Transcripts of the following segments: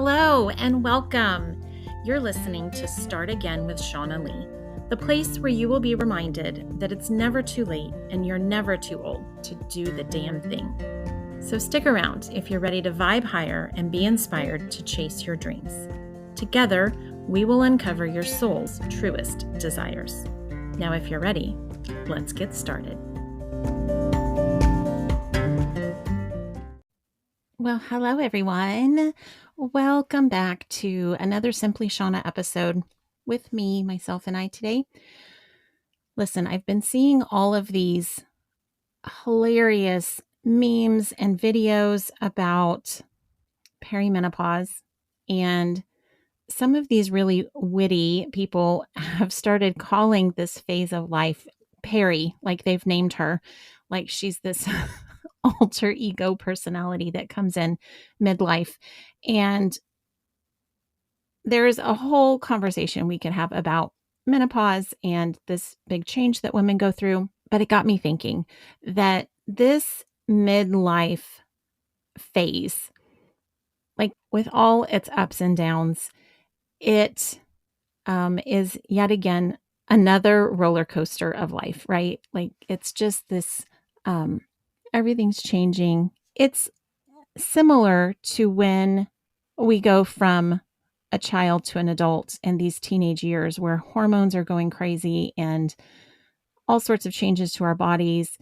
Hello and welcome. You're listening to Start Again with Shaunna Lee, the place where you will be reminded that it's never too late and you're never too old to do the damn thing. So stick around if you're ready to vibe higher and be inspired to chase your dreams. Together, we will uncover your soul's truest desires. Now, if you're ready, let's get started. Well, hello, everyone. Welcome back to another SimplyShaunna episode with me, myself, and I today. Listen, I've been seeing all of these hilarious memes and videos about perimenopause, and some of these really witty people have started calling this phase of life Peri, like they've named her, like she's this alter ego personality that comes in midlife. And there's a whole conversation we could have about menopause and this big change that women go through. But it got me thinking that this midlife phase, like with all its ups and downs, it is yet again another roller coaster of life, right? Like it's just this, everything's changing. It's similar to when we go from a child to an adult in these teenage years where hormones are going crazy and all sorts of changes to our bodies.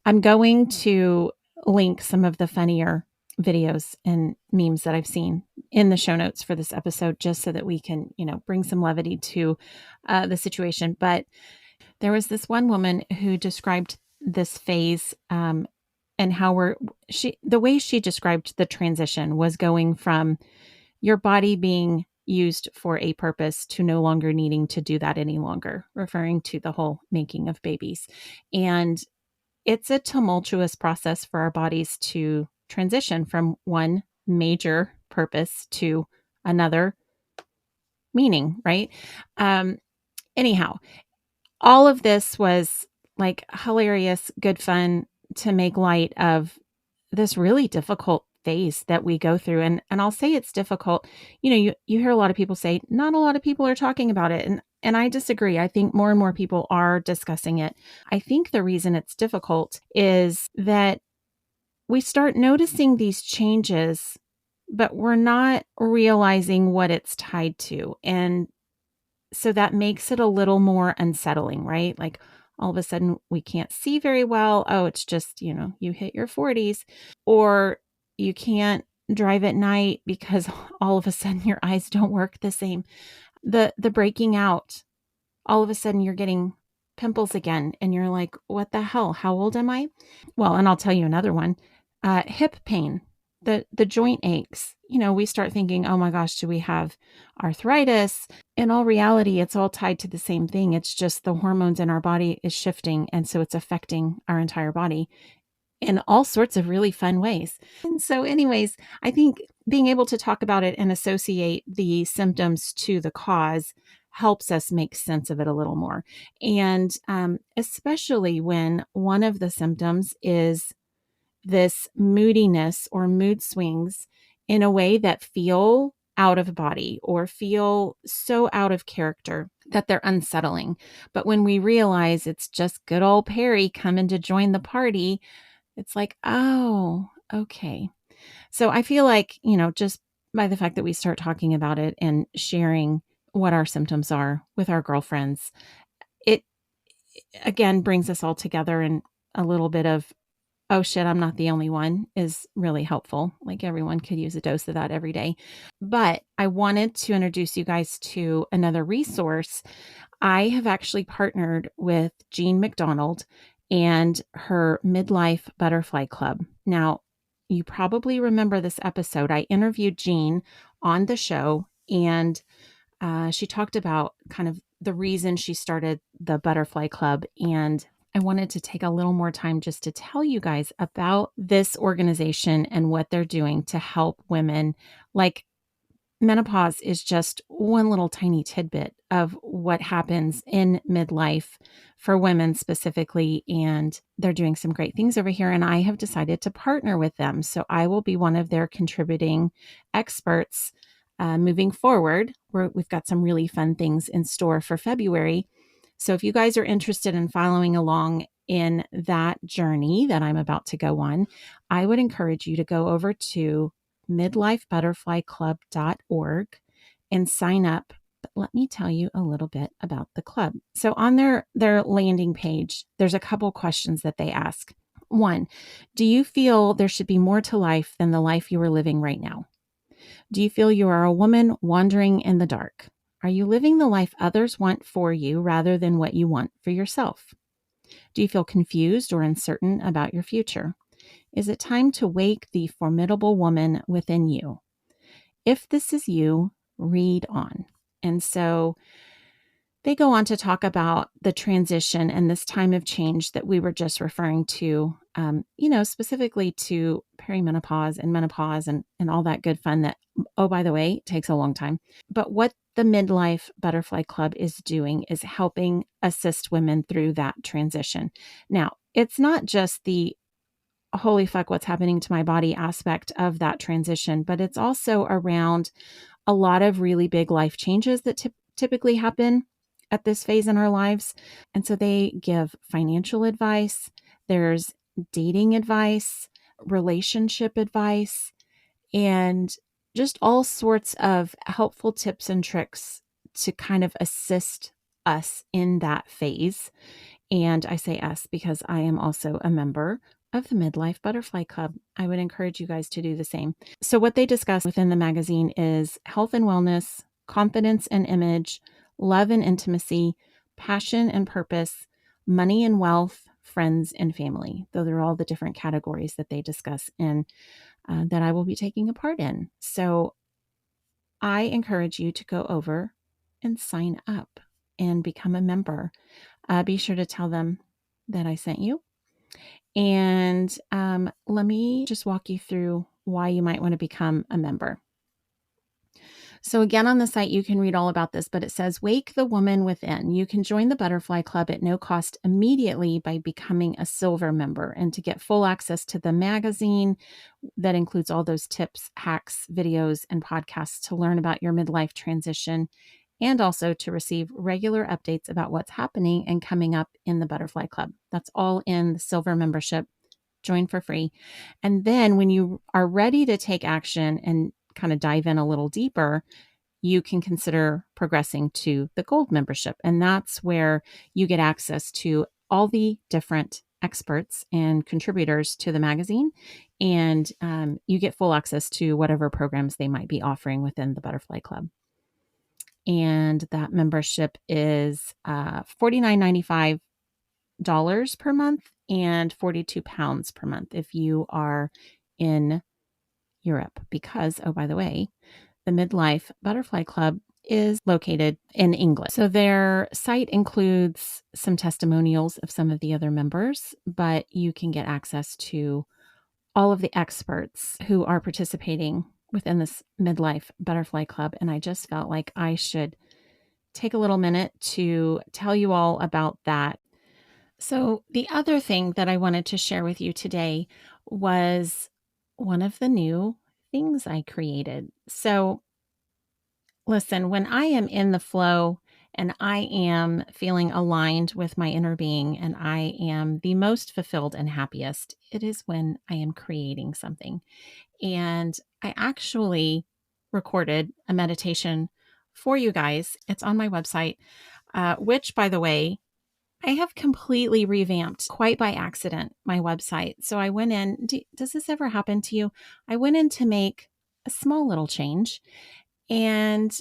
I'm going to link some of the funnier videos and memes that I've seen in the show notes for this episode, just so that we can, bring some levity to the situation. But there was this one woman who described this phase, and how the way she described the transition was going from your body being used for a purpose to no longer needing to do that any longer, referring to the whole making of babies. And it's a tumultuous process for our bodies to transition from one major purpose to another meaning, right? Anyhow, all of this was like hilarious, good fun to make light of this really difficult phase that we go through. And I'll say it's difficult. You hear a lot of people say not a lot of people are talking about it. And I disagree. I think more and more people are discussing it. I think the reason it's difficult is that we start noticing these changes, but we're not realizing what it's tied to. And so that makes it a little more unsettling, right? Like all of a sudden we can't see very well. Oh, it's just, you hit your 40s, or you can't drive at night because all of a sudden your eyes don't work the same. The breaking out, all of a sudden you're getting pimples again and you're like, what the hell? How old am I? Well, and I'll tell you another one, hip pain. The joint aches, we start thinking, oh my gosh, do we have arthritis? In all reality, it's all tied to the same thing. It's just the hormones in our body is shifting. And so it's affecting our entire body in all sorts of really fun ways. And so anyways, I think being able to talk about it and associate the symptoms to the cause helps us make sense of it a little more. And especially when one of the symptoms is this moodiness or mood swings in a way that feel out of body or feel so out of character that they're unsettling. But when we realize it's just good old Peri coming to join the party, it's like, oh, okay. So I feel like, just by the fact that we start talking about it and sharing what our symptoms are with our girlfriends, it again brings us all together, and a little bit of, oh shit, I'm not the only one is really helpful. Like everyone could use a dose of that every day. But I wanted to introduce you guys to another resource. I have actually partnered with Jean McDonald and her Midlife Butterfly Club. Now, you probably remember this episode. I interviewed Jean on the show, and she talked about kind of the reason she started the Butterfly Club. And I wanted to take a little more time just to tell you guys about this organization and what they're doing to help women. Like, menopause is just one little tiny tidbit of what happens in midlife for women specifically. And they're doing some great things over here. And I have decided to partner with them. So I will be one of their contributing experts moving forward, we've got some really fun things in store for February. So if you guys are interested in following along in that journey that I'm about to go on, I would encourage you to go over to midlifebutterflyclub.org and sign up. But let me tell you a little bit about the club. So on their landing page, there's a couple questions that they ask. 1, do you feel there should be more to life than the life you are living right now? Do you feel you are a woman wandering in the dark? Are you living the life others want for you rather than what you want for yourself? Do you feel confused or uncertain about your future? Is it time to wake the formidable woman within you? If this is you, read on. And so they go on to talk about the transition and this time of change that we were just referring to, specifically to perimenopause and menopause and all that good fun that, oh, by the way, takes a long time. But what the Midlife Butterfly Club is doing is helping assist women through that transition. Now, it's not just the holy fuck, what's happening to my body aspect of that transition, but it's also around a lot of really big life changes that typically happen at this phase in our lives. And so they give financial advice, there's dating advice, relationship advice, and just all sorts of helpful tips and tricks to kind of assist us in that phase. And I say us because I am also a member of the Midlife Butterfly Club. I would encourage you guys to do the same. So what they discuss within the magazine is health and wellness, confidence and image, love and intimacy, passion and purpose, money and wealth, friends and family. Those are all the different categories that they discuss and that I will be taking a part in. So I encourage you to go over and sign up and become a member. Be sure to tell them that I sent you. And let me just walk you through why you might want to become a member. So again, on the site, you can read all about this, but it says, wake the woman within. You can join the Butterfly Club at no cost immediately by becoming a silver member. And to get full access to the magazine that includes all those tips, hacks, videos, and podcasts to learn about your midlife transition, and also to receive regular updates about what's happening and coming up in the Butterfly Club. That's all in the silver membership. Join for free. And then when you are ready to take action and kind of dive in a little deeper, you can consider progressing to the gold membership. And that's where you get access to all the different experts and contributors to the magazine. And you get full access to whatever programs they might be offering within the Butterfly Club. And that membership is $49.95 per month and 42 pounds per month if you are in Europe, because, oh, by the way, the Midlife Butterfly Club is located in England. So their site includes some testimonials of some of the other members, but you can get access to all of the experts who are participating within this Midlife Butterfly Club. And I just felt like I should take a little minute to tell you all about that. So the other thing that I wanted to share with you today was one of the new things I created. So listen, when I am in the flow and I am feeling aligned with my inner being and I am the most fulfilled and happiest, it is when I am creating something. And I actually recorded a meditation for you guys. It's on my website, which, by the way, I have completely revamped quite by accident my website. So I went in. Does this ever happen to you? I went in to make a small little change and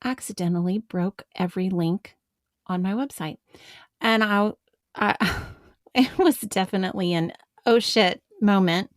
accidentally broke every link on my website. And I it was definitely an oh shit moment.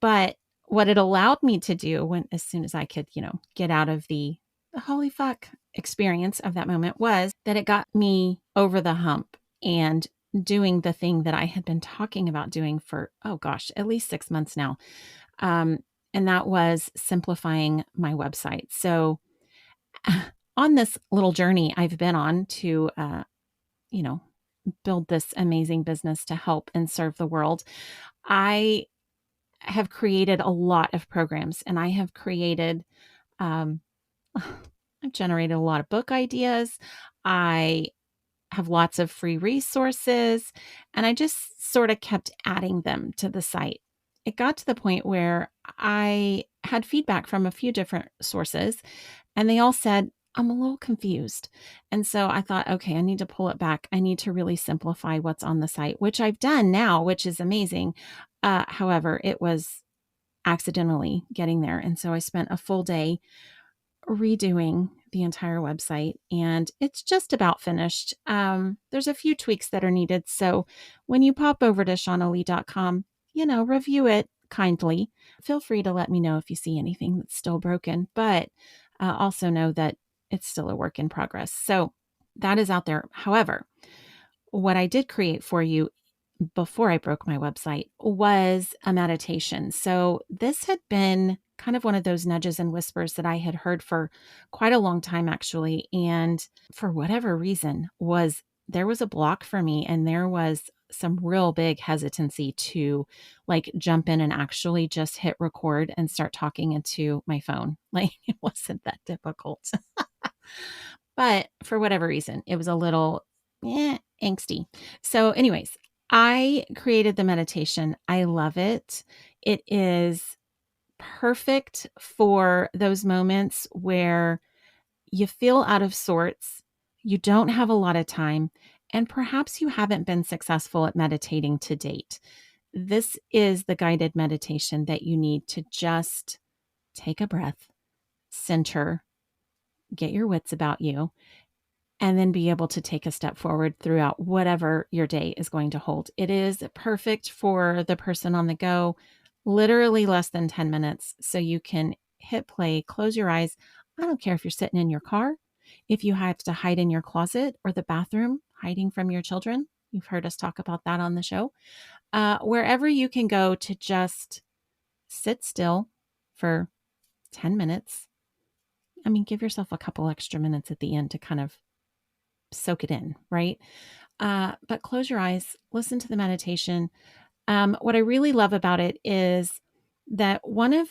But what it allowed me to do as soon as I could, get out of the holy fuck experience of that moment was that it got me over the hump and doing the thing that I had been talking about doing for, oh gosh, at least 6 months now. And that was simplifying my website. So on this little journey I've been on to, build this amazing business to help and serve the world, I have created a lot of programs and I have created Um, I've generated a lot of book ideas. I have lots of free resources, and I just sort of kept adding them to the site. It got to the point where I had feedback from a few different sources, and they all said, I'm a little confused. And so I thought, okay, I need to pull it back. I need to really simplify what's on the site, which I've done now, which is amazing. However, it was accidentally getting there. And so I spent a full day redoing the entire website, and it's just about finished. There's a few tweaks that are needed. So when you pop over to SimplyShaunna.com, review it kindly. Feel free to let me know if you see anything that's still broken, but also know that it's still a work in progress. So that is out there. However, what I did create for you before I broke my website was a meditation. So this had been kind of one of those nudges and whispers that I had heard for quite a long time, actually. And for whatever reason, there was a block for me, and there was some real big hesitancy to like jump in and actually just hit record and start talking into my phone. Like it wasn't that difficult. But for whatever reason, it was a little angsty. So, anyways, I created the meditation. I love it. It is perfect for those moments where you feel out of sorts, you don't have a lot of time, and perhaps you haven't been successful at meditating to date. This is the guided meditation that you need to just take a breath, center, get your wits about you, and then be able to take a step forward throughout whatever your day is going to hold. It is perfect for the person on the go, literally less than 10 minutes. So you can hit play, close your eyes. I don't care if you're sitting in your car, if you have to hide in your closet or the bathroom, hiding from your children. You've heard us talk about that on the show. Wherever you can go to just sit still for 10 minutes. I mean, give yourself a couple extra minutes at the end to kind of soak it in, right? But close your eyes, listen to the meditation. What I really love about it is that I'm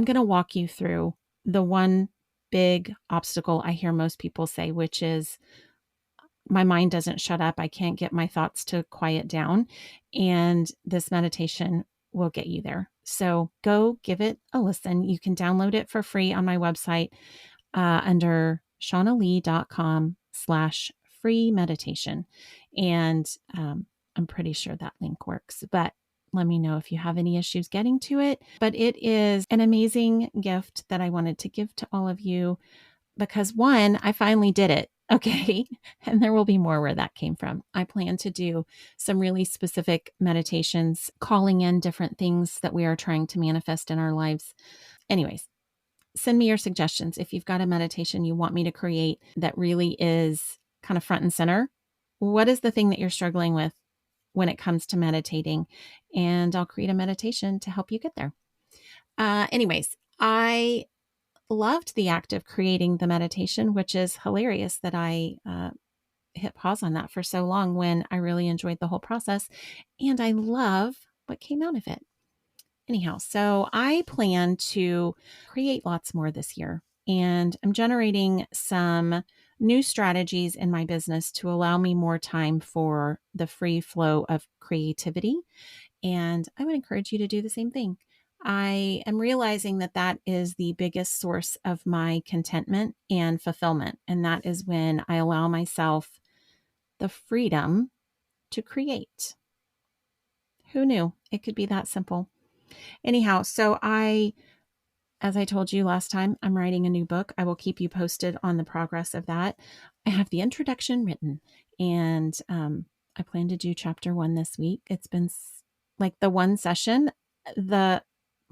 going to walk you through the one big obstacle I hear most people say, which is my mind doesn't shut up. I can't get my thoughts to quiet down. And this meditation will get you there. So go give it a listen. You can download it for free on my website under SimplyShaunna.com/free meditation. And I'm pretty sure that link works, but let me know if you have any issues getting to it. But it is an amazing gift that I wanted to give to all of you because one, I finally did it. Okay. And there will be more where that came from. I plan to do some really specific meditations, calling in different things that we are trying to manifest in our lives. Anyways, send me your suggestions. If you've got a meditation you want me to create that really is kind of front and center, what is the thing that you're struggling with when it comes to meditating? And I'll create a meditation to help you get there. Anyways, I loved the act of creating the meditation, which is hilarious that I hit pause on that for so long when I really enjoyed the whole process. And I love what came out of it. Anyhow, so I plan to create lots more this year, and I'm generating some new strategies in my business to allow me more time for the free flow of creativity. And I would encourage you to do the same thing. I am realizing that that is the biggest source of my contentment and fulfillment. And that is when I allow myself the freedom to create. Who knew it could be that simple? Anyhow, so as I told you last time, I'm writing a new book. I will keep you posted on the progress of that. I have the introduction written, and I plan to do chapter 1 this week. It's been like the one session,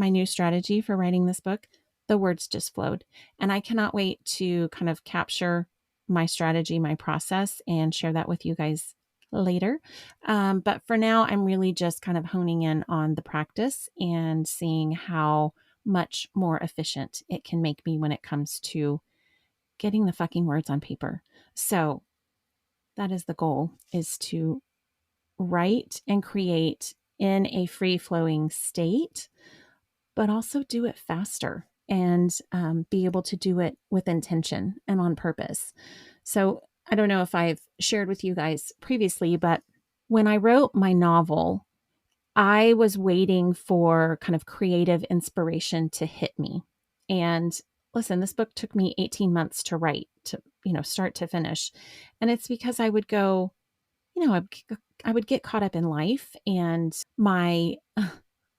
my new strategy for writing this book, the words just flowed. And I cannot wait to kind of capture my strategy, my process, and share that with you guys later. But for now, I'm really just kind of honing in on the practice and seeing how much more efficient it can make me when it comes to getting the fucking words on paper. So that is the goal, is to write and create in a free flowing state, but also do it faster. and be able to do it with intention and on purpose. So I don't know if I've shared with you guys previously, but when I wrote my novel, I was waiting for kind of creative inspiration to hit me. And listen, this book took me 18 months to write, to, start to finish. And it's because I would go, I would get caught up in life, and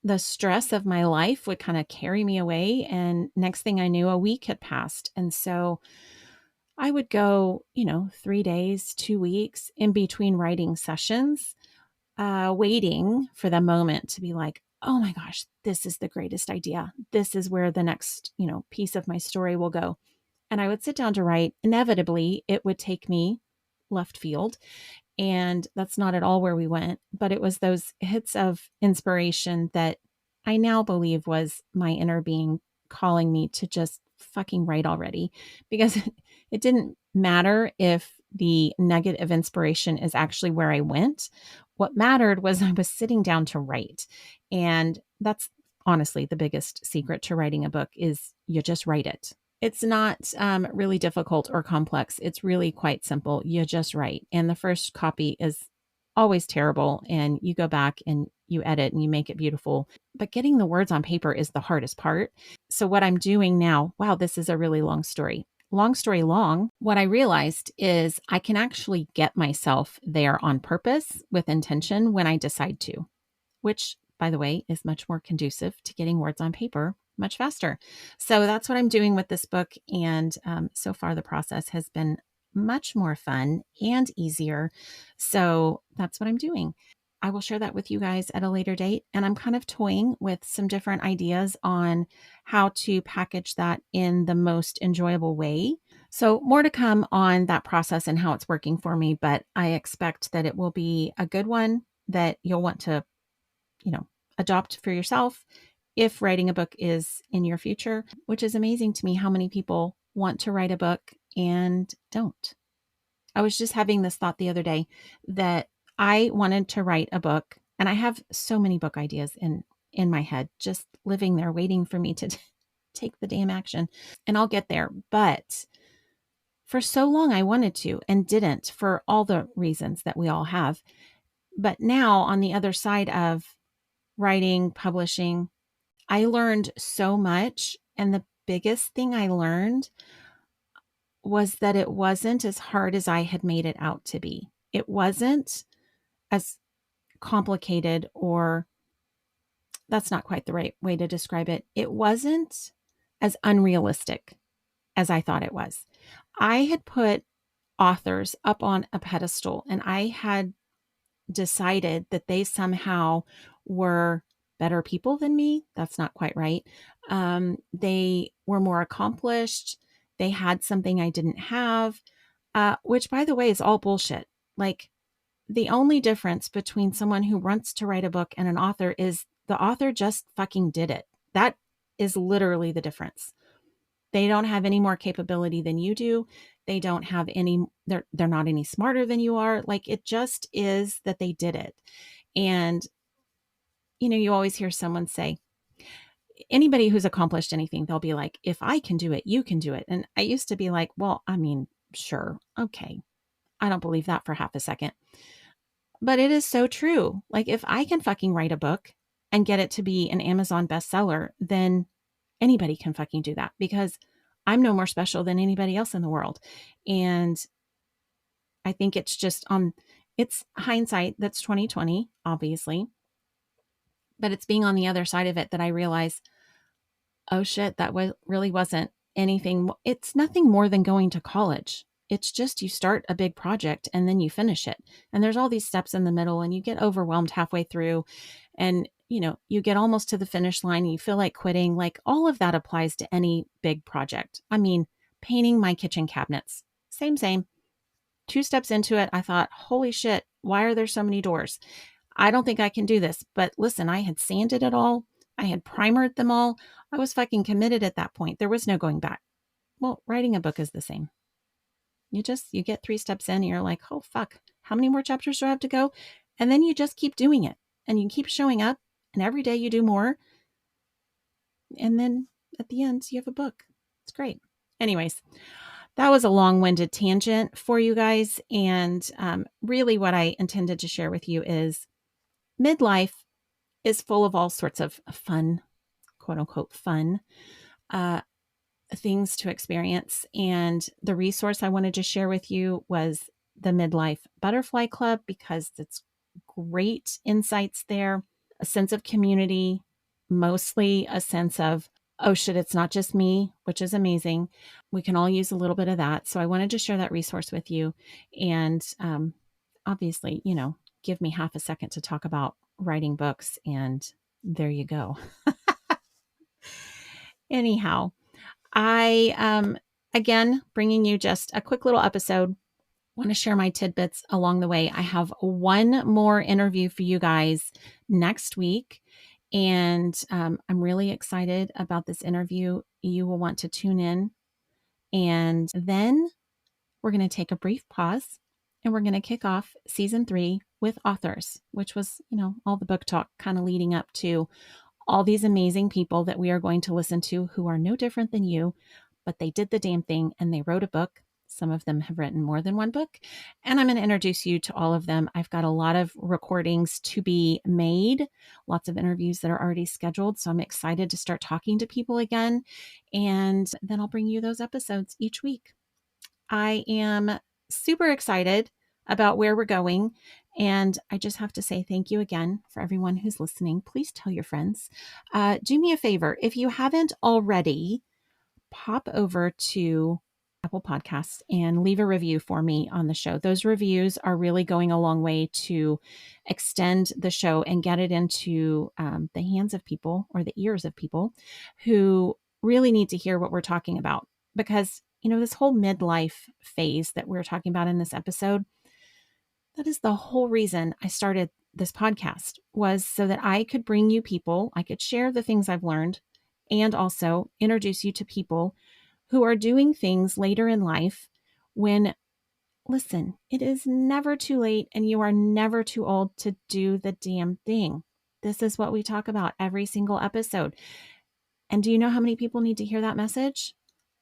the stress of my life would kind of carry me away. And next thing I knew, a week had passed. And so I would go, 3 days, 2 weeks in between writing sessions, waiting for the moment to be like, oh my gosh, this is the greatest idea. This is where the next, piece of my story will go. And I would sit down to write. Inevitably, it would take me left field. And that's not at all where we went, but it was those hits of inspiration that I now believe was my inner being calling me to just fucking write already. Because it didn't matter if the nugget of inspiration is actually where I went. What mattered was I was sitting down to write. And that's honestly the biggest secret to writing a book is you just write it. It's not really difficult or complex. It's really quite simple. You just write. And the first copy is always terrible. And you go back and you edit and you make it beautiful. But getting the words on paper is the hardest part. So, what I'm doing now, wow, this is a really long story. Long story long, what I realized is I can actually get myself there on purpose with intention when I decide to, which, by the way, is much more conducive to getting words on paper much faster. So that's what I'm doing with this book. And so far, the process has been much more fun and easier. So that's what I'm doing. I will share that with you guys at a later date. And I'm kind of toying with some different ideas on how to package that in the most enjoyable way. So, more to come on that process and how it's working for me. But I expect that it will be a good one that you'll want to adopt for yourself if writing a book is in your future, which is amazing to me how many people want to write a book and don't. I was just having this thought the other day that I wanted to write a book, and I have so many book ideas in my head, just living there waiting for me to take the damn action, and I'll get there. But for so long I wanted to and didn't, for all the reasons that we all have. But now on the other side of writing, publishing, I learned so much. And the biggest thing I learned was that it wasn't as hard as I had made it out to be. It wasn't as complicated, or that's not quite the right way to describe it. It wasn't as unrealistic as I thought it was. I had put authors up on a pedestal, and I had decided that they somehow were better people than me. That's not quite right. They were more accomplished. They had something I didn't have, which, by the way, is all bullshit. Like, the only difference between someone who wants to write a book and an author is the author just fucking did it. That is literally the difference. They don't have any more capability than you do. They don't have any, they're not any smarter than you are. Like, it just is that they did it. And, you always hear someone say, anybody who's accomplished anything, they'll be like, if I can do it, you can do it. And I used to be like, well, I mean, sure. Okay. I don't believe that for half a second. But it is so true. Like, if I can fucking write a book and get it to be an Amazon bestseller, then anybody can fucking do that, because I'm no more special than anybody else in the world. And I think it's just it's hindsight. That's 2020, obviously, but it's being on the other side of it that I realize, oh shit, that really wasn't anything. It's nothing more than going to college. It's just you start a big project and then you finish it. And there's all these steps in the middle, and you get overwhelmed halfway through, and you get almost to the finish line and you feel like quitting. Like, all of that applies to any big project. I mean, painting my kitchen cabinets, same. 2 steps into it, I thought, holy shit, why are there so many doors? I don't think I can do this. But listen, I had sanded it all. I had primered them all. I was fucking committed at that point. There was no going back. Well, writing a book is the same. You get 3 steps in and you're like, oh, fuck, how many more chapters do I have to go? And then you just keep doing it, and you keep showing up, and every day you do more. And then at the end, you have a book. It's great. Anyways, that was a long-winded tangent for you guys. And really what I intended to share with you is midlife is full of all sorts of fun, quote unquote, fun things to experience. And the resource I wanted to share with you was the Midlife Butterfly Club, because it's great insights there, a sense of community, mostly a sense of, oh shit, it's not just me, which is amazing. We can all use a little bit of that. So I wanted to share that resource with you. And obviously, give me half a second to talk about writing books, and there you go. Anyhow, I, again, bringing you just a quick little episode. Want to share my tidbits along the way. I have one more interview for you guys next week, and I'm really excited about this interview. You will want to tune in, and then we're going to take a brief pause, and we're going to kick off season 3 with authors, which was, all the book talk kind of leading up to all these amazing people that we are going to listen to who are no different than you, but they did the damn thing and they wrote a book. Some of them have written more than one book, and I'm going to introduce you to all of them. I've got a lot of recordings to be made, lots of interviews that are already scheduled. So I'm excited to start talking to people again. And then I'll bring you those episodes each week. I am super excited about where we're going. And I just have to say thank you again for everyone who's listening. Please tell your friends. Do me a favor. If you haven't already, pop over to Apple Podcasts and leave a review for me on the show. Those reviews are really going a long way to extend the show and get it into the hands of people, or the ears of people who really need to hear what we're talking about. Because, this whole midlife phase that we're talking about in this episode, that is the whole reason I started this podcast, was so that I could bring you people, I could share the things I've learned, and also introduce you to people who are doing things later in life when, listen, it is never too late and you are never too old to do the damn thing. This is what we talk about every single episode. And do you know how many people need to hear that message?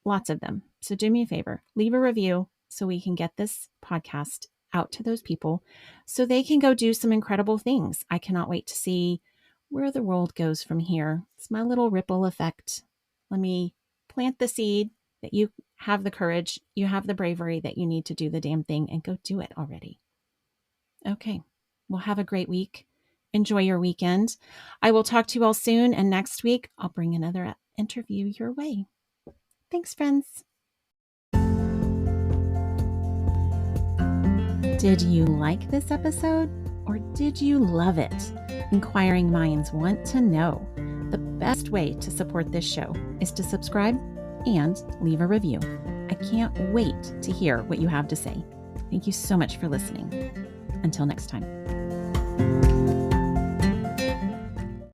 Lots of them. So do me a favor, leave a review so we can get this podcast out to those people so they can go do some incredible things. I cannot wait to see where the world goes from here. It's my little ripple effect. Let me plant the seed that you have the courage, you have the bravery that you need to do the damn thing, and go do it already. Okay. Well, have a great week. Enjoy your weekend. I will talk to you all soon. And next week, I'll bring another interview your way. Thanks, friends. Did you like this episode, or did you love it? Inquiring minds want to know. The best way to support this show is to subscribe and leave a review. I can't wait to hear what you have to say. Thank you so much for listening. Until next time.